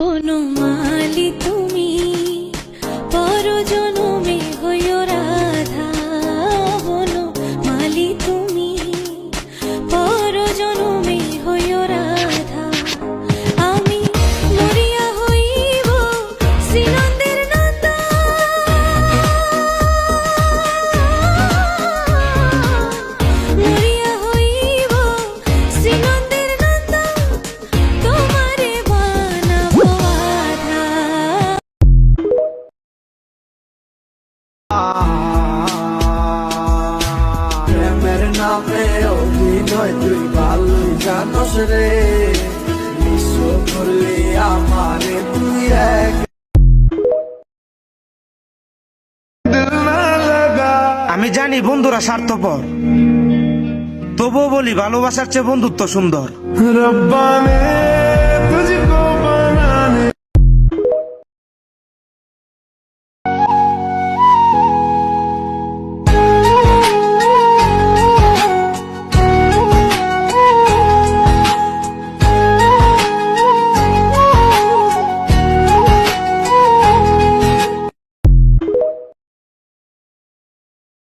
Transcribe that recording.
বনমালী তুমি পরজনমে হইও রাধা, বনমালী তুমি পরজনমে হইও রাধা। আমি মরিয়া হইব শ্রীনন্দের নন্দন, মরিয়া হইব শ্রীনন্দের নন্দন, তোমারে বানাবো আধা। প্রেমের নামে অভিনয় তুই ভালোই জানোস রে, বিশ্ব করলি আমারে তুই এক। আমি জানি বন্ধুরা স্বার্থপর, তবুও বলি ভালোবাসার চেয়ে বন্ধুত্ব সুন্দর। রব্বা নে তুঝকো